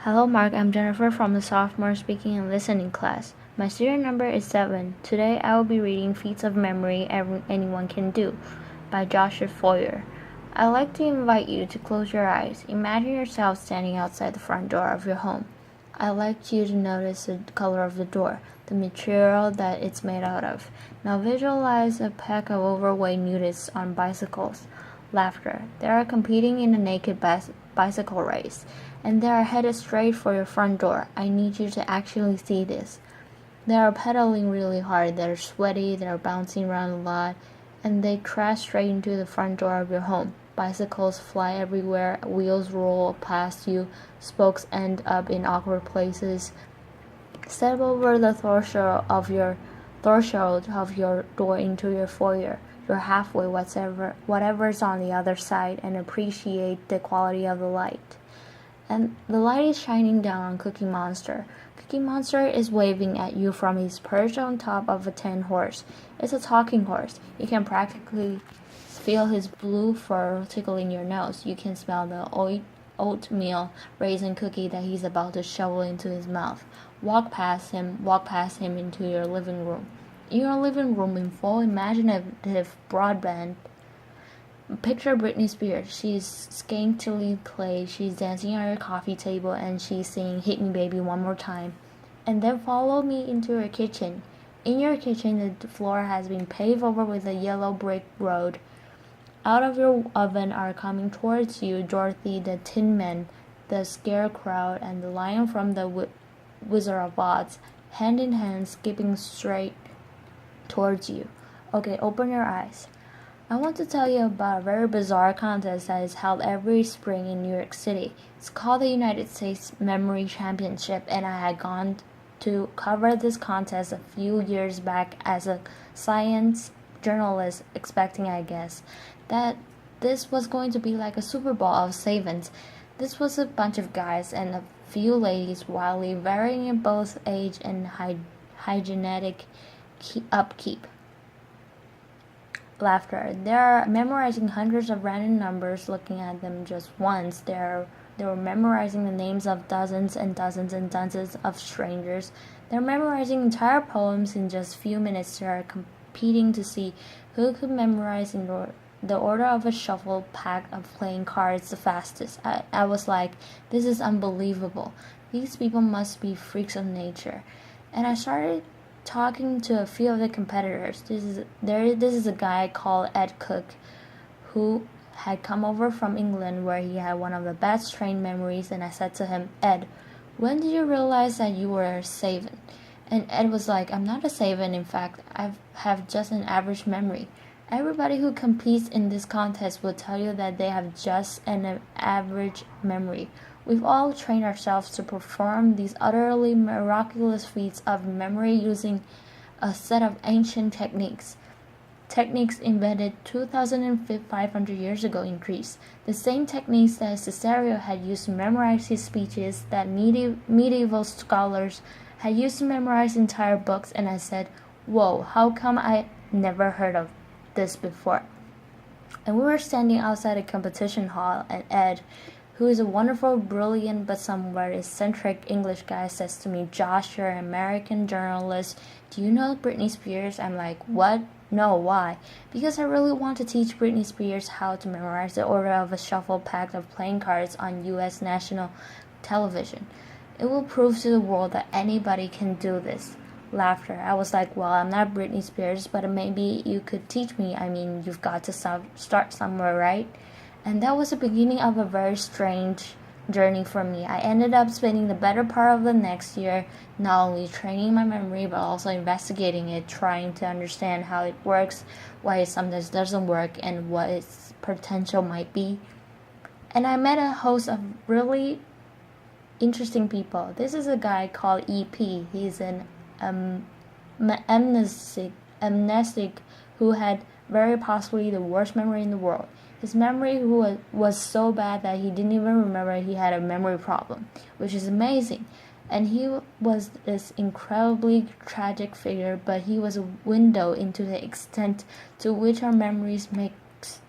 Hello Mark, I'm Jennifer from the Sophomore Speaking and Listening class. My serial number is 7. Today I will be reading Feats of Memory Anyone Can Do by Joshua Foer. I'd like to invite you to close your eyes. Imagine yourself standing outside the front door of your home. I'd like you to notice the color of the door, the material that it's made out of. Now visualize a pack of overweight nudists on bicycles. Laughter. They are competing in a naked bicycle race, and they are headed straight for your front door. I need you to actually see this. They are pedaling really hard, they're sweaty, they're bouncing around a lot, and they crash straight into the front door of your home. Bicycles fly everywhere, wheels roll past you, spokes end up in awkward places. Step over the threshold of your door into your foyer. You're halfway, whatever's on the other side, and appreciate the quality of the light. And the light is shining down on Cookie Monster. Cookie Monster is waving at you from his perch on top of a tin horse. It's a talking horse. You can practically feel his blue fur tickling your nose. You can smell the oatmeal raisin cookie that he's about to shovel into his mouth. Walk past him into your living room. In your living room in full imaginative broadband, picture Britney Spears. She's scantily clad, she's dancing at her coffee table, and she's singing Hit Me Baby One More Time. And then follow me into your kitchen. In your kitchen, the floor has been paved over with a yellow brick road. Out of your oven are coming towards you Dorothy the Tin Man, the Scarecrow, and the Lion from the Wizard of Oz, hand in hand, skipping straight towards you. Okay, open your eyes. I want to tell you about a very bizarre contest that is held every spring in New York City. It's called the United States Memory Championship, and I had gone to cover this contest a few years back as a science journalist, expecting, I guess, that this was going to be like a Super Bowl of savings. This was a bunch of guys and a few ladies, wildly varying in both age and hygienic upkeep. Laughter. They are memorizing hundreds of random numbers, looking at them just once. They were memorizing the names of dozens and dozens and dozens of strangers. They're memorizing entire poems in just a few minutes. They are competing to see who could memorize in the order of a shuffle pack of playing cards the fastest. I was like, this is unbelievable. These people must be freaks of nature. And I started talking to a few of the competitors. This is a guy called Ed Cook, who had come over from England, where he had one of the best trained memories. And I said to him, Ed, when did you realize that you were a savant? And Ed was like, I'm not a savant. In fact, I have just an average memory. Everybody who competes in this contest will tell you that they have just an average memory. We've all trained ourselves to perform these utterly miraculous feats of memory using a set of ancient techniques. Techniques invented 2,500 years ago in Greece. The same techniques that Cicero had used to memorize his speeches, that medieval scholars had used to memorize entire books. And I said, whoa, how come I never heard of this before? And we were standing outside a competition hall, and Ed, who is a wonderful, brilliant, but somewhat eccentric English guy, says to me, Josh, you're an American journalist. Do you know Britney Spears? I'm like, what? No, why? Because I really want to teach Britney Spears how to memorize the order of a shuffle pack of playing cards on U.S. national television. It will prove to the world that anybody can do this. Laughter. I was like, well, I'm not Britney Spears, but maybe you could teach me. I mean, you've got to start somewhere, right? And that was the beginning of a very strange journey for me. I ended up spending the better part of the next year not only training my memory, but also investigating it, trying to understand how it works, why it sometimes doesn't work, and what its potential might be. And I met a host of really interesting people. This is a guy called EP. He's an amnestic who had very possibly the worst memory in the world. His memory was so bad that he didn't even remember he had a memory problem, which is amazing. And he was this incredibly tragic figure, but he was a window into the extent to which our memories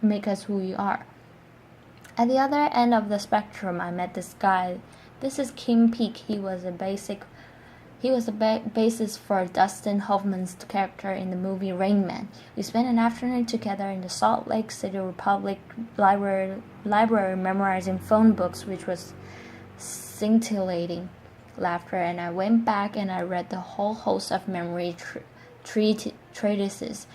make us who we are. At the other end of the spectrum, I met this guy. This is Kim Peek. He was a basis for Dustin Hoffman's character in the movie Rain Man. We spent an afternoon together in the Salt Lake City Republic library memorizing phone books, which was scintillating laughter, and I went back and I read the whole host of memory treatises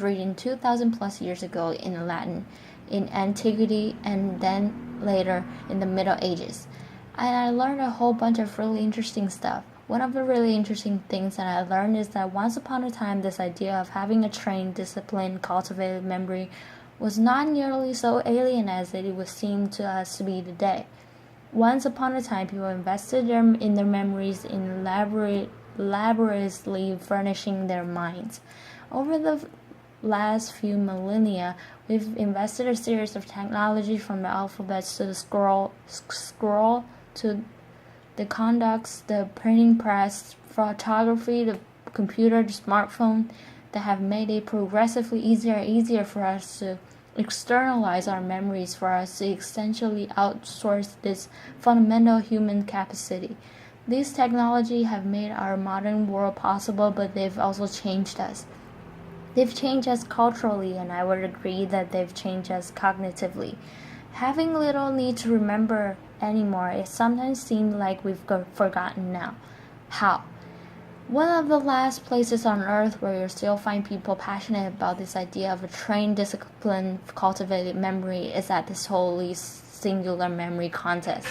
written 2,000 plus years ago in Latin, in antiquity, and then later in the Middle Ages. And I learned a whole bunch of really interesting stuff. One of the really interesting things that I learned is that once upon a time, this idea of having a trained, disciplined, cultivated memory was not nearly so alien as it would seem to us to be today. Once upon a time, people invested in their memories in laboriously furnishing their minds. Over the last few millennia, we've invested a series of technology from the alphabets to the scroll to the conducts, the printing press, photography, the computer, the smartphone, that have made it progressively easier for us to externalize our memories, for us to essentially outsource this fundamental human capacity. These technologies have made our modern world possible, but they've also changed us. They've changed us culturally, and I would agree that they've changed us cognitively. Having little need to remember anymore, it sometimes seems like we've forgotten now. How? One of the last places on earth where you'll still find people passionate about this idea of a trained, disciplined, cultivated memory is at this wholly singular memory contest.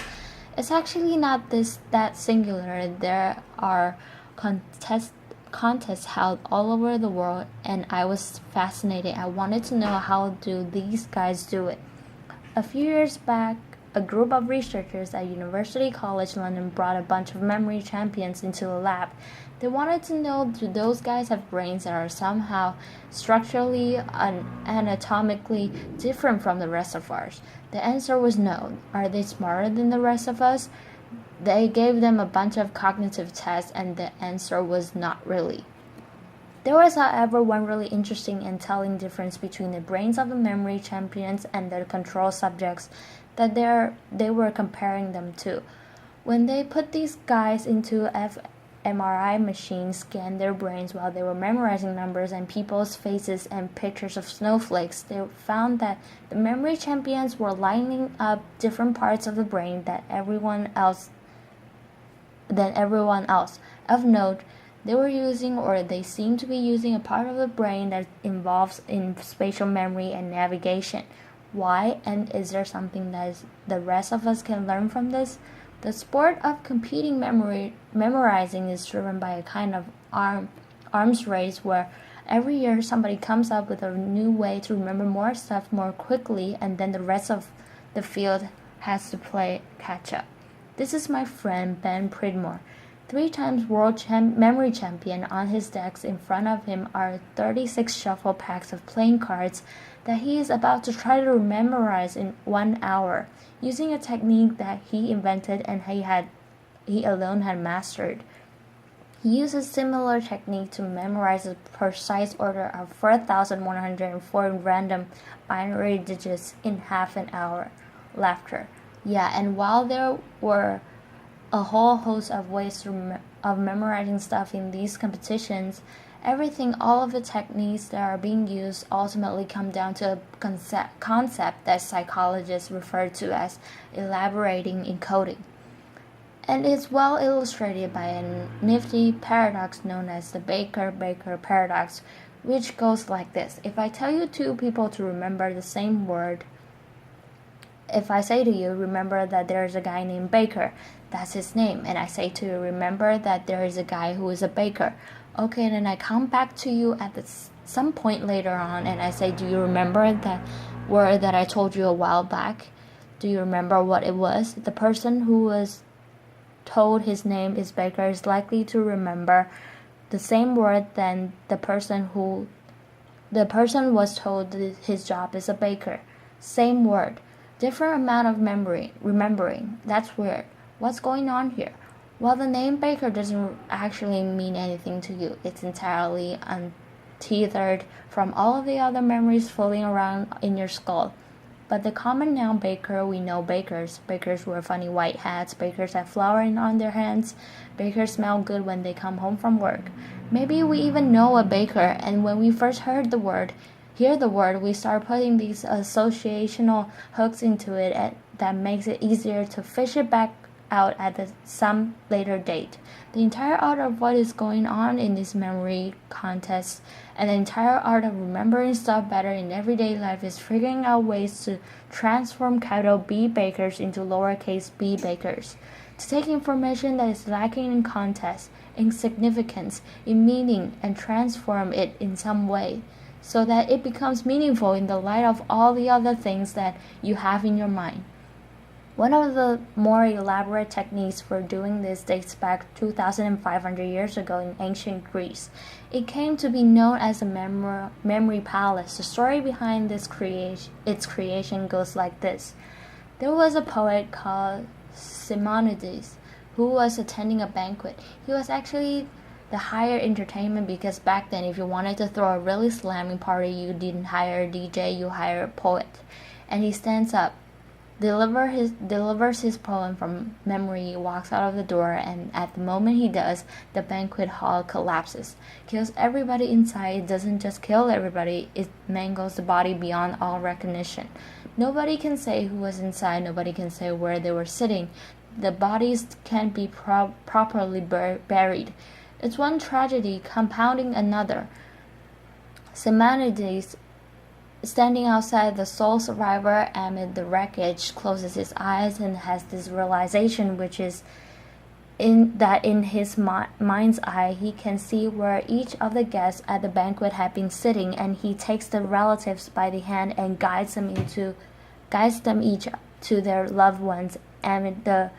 It's actually not that singular. There are contests held all over the world, and I was fascinated. I wanted to know, how do these guys do it? A few years back, a group of researchers at University College London brought a bunch of memory champions into a lab. They wanted to know, do those guys have brains that are somehow structurally and anatomically different from the rest of ours? The answer was no. Are they smarter than the rest of us? They gave them a bunch of cognitive tests, and the answer was not really. There was, however, one really interesting and telling difference between the brains of the memory champions and the control subjects that they were comparing them to. When they put these guys into fMRI machines, scanned their brains while they were memorizing numbers and people's faces and pictures of snowflakes, they found that the memory champions were lining up different parts of the brain than everyone else. Of note, they were using, or they seem to be using, a part of the brain that involves in spatial memory and navigation. Why? And is there something that the rest of us can learn from this? The sport of competing memorizing is driven by a kind of arms race where every year somebody comes up with a new way to remember more stuff more quickly, and then the rest of the field has to play catch up. This is my friend Ben Pridmore, 3 times world memory champion. On his desk in front of him are 36 shuffle packs of playing cards that he is about to try to memorize in 1 hour, using a technique that he invented and he alone had mastered. He uses similar technique to memorize a precise order of 4,104 random binary digits in half an hour. Laughter. Yeah, and while there were a whole host of ways of memorizing stuff in these competitions, all of the techniques that are being used ultimately come down to a concept that psychologists refer to as elaborating encoding. And it's well illustrated by a nifty paradox known as the Baker-Baker paradox, which goes like this. If I tell you 2 people to remember the same word, if I say to you, remember that there is a guy named Baker, that's his name, and I say to you, remember that there is a guy who is a baker. Okay, then I come back to you at some point later on, and I say, do you remember that word that I told you a while back? Do you remember what it was? The person who was told his name is Baker is likely to remember the same word than the person was told that his job is a baker. Same word. Different amount of remembering. That's weird. What's going on here? Well, the name Baker doesn't actually mean anything to you. It's entirely untethered from all of the other memories floating around in your skull. But the common noun baker, we know bakers. Bakers wear funny white hats. Bakers have flour on their hands. Bakers smell good when they come home from work. Maybe we even know a baker, and when we first hear the word, we start putting these associational hooks into it that makes it easier to fish it back out at some later date. The entire art of what is going on in this memory contest and the entire art of remembering stuff better in everyday life is figuring out ways to transform capital B bakers into lowercase b bakers. To take information that is lacking in context, in significance, in meaning, and transform it in some way so that it becomes meaningful in the light of all the other things that you have in your mind. One of the more elaborate techniques for doing this dates back 2,500 years ago in ancient Greece. It came to be known as a memory palace. The story behind its creation goes like this. There was a poet called Simonides who was attending a banquet. He was actually the higher entertainment because back then if you wanted to throw a really slamming party, you didn't hire a DJ, you hire a poet. And he stands up, delivers his poem from memory, walks out of the door, and at the moment he does, the banquet hall collapses. Kills everybody inside. It doesn't just kill everybody, it mangles the body beyond all recognition. Nobody can say who was inside, nobody can say where they were sitting. The bodies can't be properly buried. It's one tragedy compounding another. Simonides, standing outside the sole survivor amid the wreckage, closes his eyes and has this realization, which is in his mind's eye he can see where each of the guests at the banquet had been sitting, and he takes the relatives by the hand and guides them each to their loved ones amid the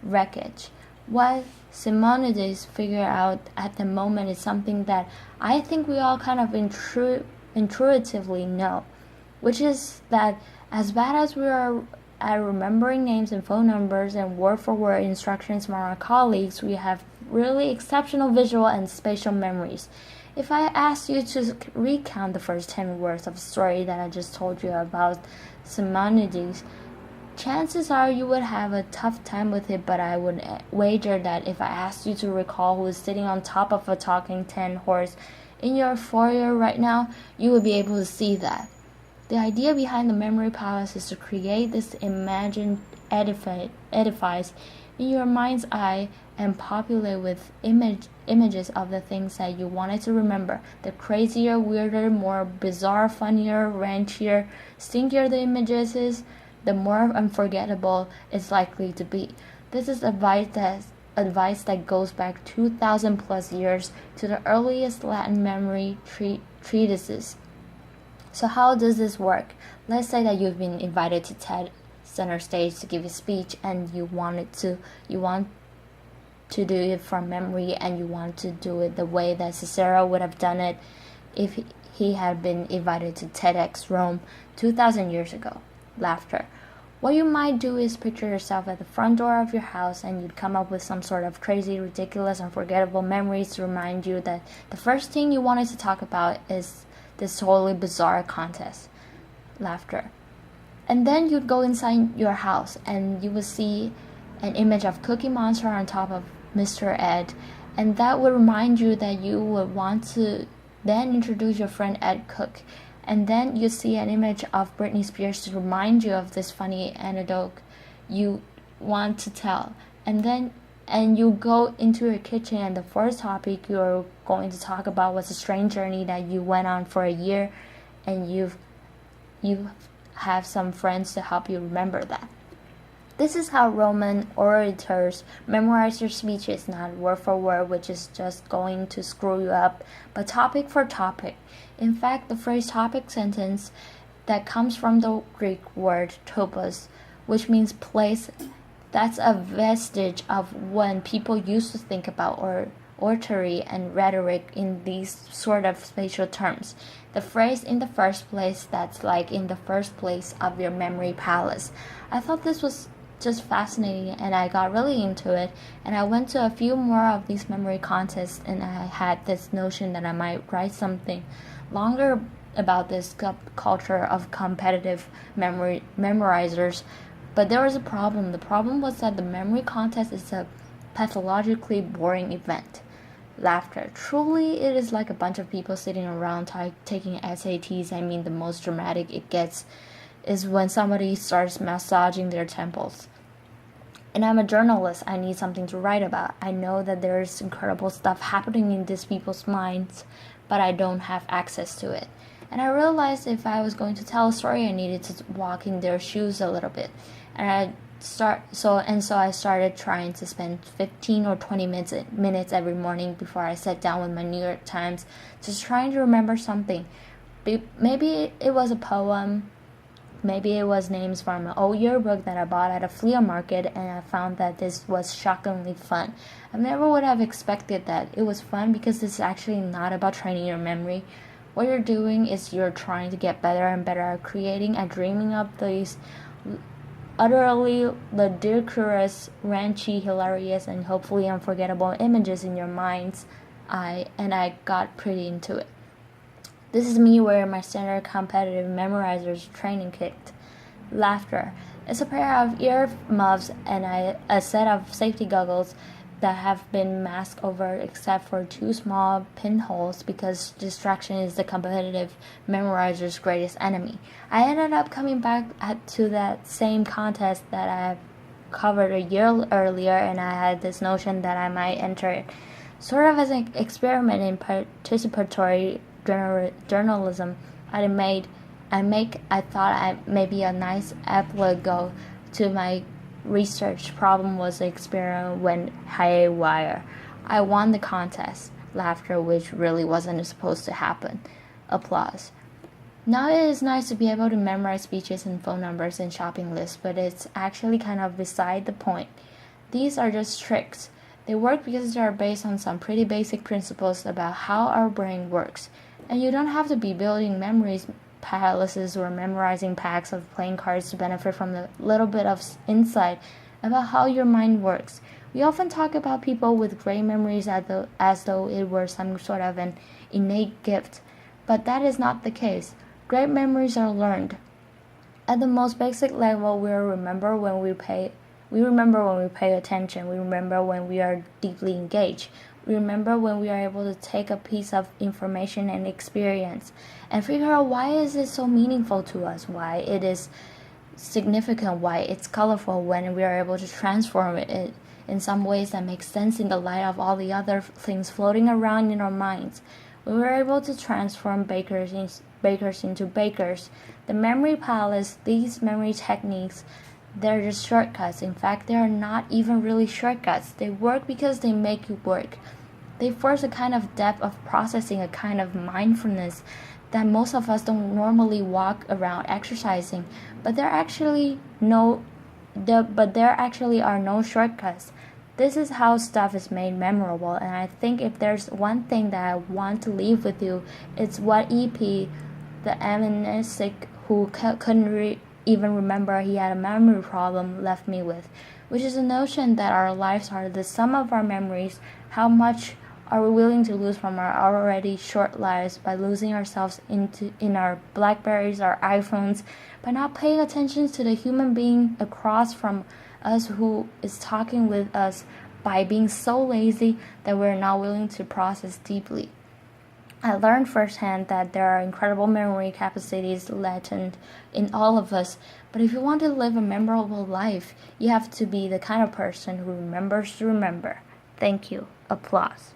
wreckage. What Simonides figured out at the moment is something that I think we all kind of intuitively know, which is that as bad as we are at remembering names and phone numbers and word-for-word instructions from our colleagues, we have really exceptional visual and spatial memories. If I asked you to recount the first 10 words of a story that I just told you about Simonides, chances are you would have a tough time with it, but I would wager that if I asked you to recall who is sitting on top of a talking tin horse in your foyer right now, you would be able to see that. The idea behind the memory palace is to create this imagined edifice in your mind's eye and populate with images of the things that you wanted to remember. The crazier, weirder, more bizarre, funnier, ranchier, stinkier the images is, the more unforgettable it's likely to be. This is advice that goes back 2,000 plus years to the earliest Latin memory treatises. So how does this work? Let's say that you've been invited to TED Center stage to give a speech, and you want to do it from memory, and you want to do it the way that Cicero would have done it if he had been invited to TEDx Rome 2,000 years ago. Laughter. What you might do is picture yourself at the front door of your house, and you'd come up with some sort of crazy, ridiculous, unforgettable memories to remind you that the first thing you wanted to talk about is this totally bizarre contest. Laughter. And then you'd go inside your house and you would see an image of Cookie Monster on top of Mr. Ed, and that would remind you that you would want to then introduce your friend Ed Cook. And then you see an image of Britney Spears to remind you of this funny anecdote you want to tell. And you go into your kitchen, and the first topic you're going to talk about was a strange journey that you went on for a year, and you have some friends to help you remember that. This is how Roman orators memorize their speeches, not word for word, which is just going to screw you up, but topic for topic. In fact, the phrase topic sentence that comes from the Greek word topos, which means place, that's a vestige of when people used to think about oratory and rhetoric in these sort of spatial terms. The phrase in the first place, that's like in the first place of your memory palace. I thought this was just fascinating, and I got really into it, and I went to a few more of these memory contests, and I had this notion that I might write something longer about this culture of competitive memorizers, but there was a problem. The problem was that the memory contest is a pathologically boring event. Laughter. Truly, it is like a bunch of people sitting around taking SATs. I mean, the most dramatic it gets is when somebody starts massaging their temples. And I'm a journalist. I need something to write about. I know that there's incredible stuff happening in these people's minds, but I don't have access to it. And I realized if I was going to tell a story, I needed to walk in their shoes a little bit. And I started trying to spend 15 or 20 minutes every morning before I sat down with my New York Times, just trying to remember something. Maybe it was a poem. Maybe it was names from an old yearbook that I bought at a flea market, and I found that this was shockingly fun. I never would have expected that it was fun because this is actually not about training your memory. What you're doing is you're trying to get better and better at creating and dreaming up these utterly ludicrous, ranchy, hilarious, and hopefully unforgettable images in your mind's eye, and I got pretty into it. This is me wearing my standard competitive memorizer's training kit. Laughter. It's a pair of earmuffs and a set of safety goggles that have been masked over except for two small pinholes because distraction is the competitive memorizer's greatest enemy. I ended up coming back to that same contest that I covered a year earlier, and I had this notion that I might enter it sort of as an experiment in participatory journalism. I thought maybe a nice epilogue to my research problem was the experiment went haywire. I won the contest. Laughter, which really wasn't supposed to happen. Applause. Now it is nice to be able to memorize speeches and phone numbers and shopping lists, but it's actually kind of beside the point. These are just tricks. They work because they are based on some pretty basic principles about how our brain works. And you don't have to be building memories palaces or memorizing packs of playing cards to benefit from the little bit of insight about how your mind works. We often talk about people with great memories as though it were some sort of an innate gift, but that is not the case. Great memories are learned. At the most basic level, we remember when we pay attention. We remember when we are deeply engaged. We remember when we are able to take a piece of information and experience and figure out why is it so meaningful to us, why it is significant, why it's colorful, when we are able to transform it in some ways that make sense in the light of all the other things floating around in our minds. When we are able to transform bakers into bakers, the memory palace, these memory techniques, they're just shortcuts. In fact, they are not even really shortcuts. They work because they make you work. They force a kind of depth of processing, a kind of mindfulness that most of us don't normally walk around exercising. But there actually are no shortcuts. This is how stuff is made memorable, and I think if there's one thing that I want to leave with you, it's what EP, the amnesic who couldn't even remember he had a memory problem, left me with, which is the notion that our lives are the sum of our memories. How much are we willing to lose from our already short lives by losing ourselves in our Blackberries, our iPhones, by not paying attention to the human being across from us who is talking with us, by being so lazy that we're not willing to process deeply. I learned firsthand that there are incredible memory capacities latent in all of us, but if you want to live a memorable life, you have to be the kind of person who remembers to remember. Thank you. Applause.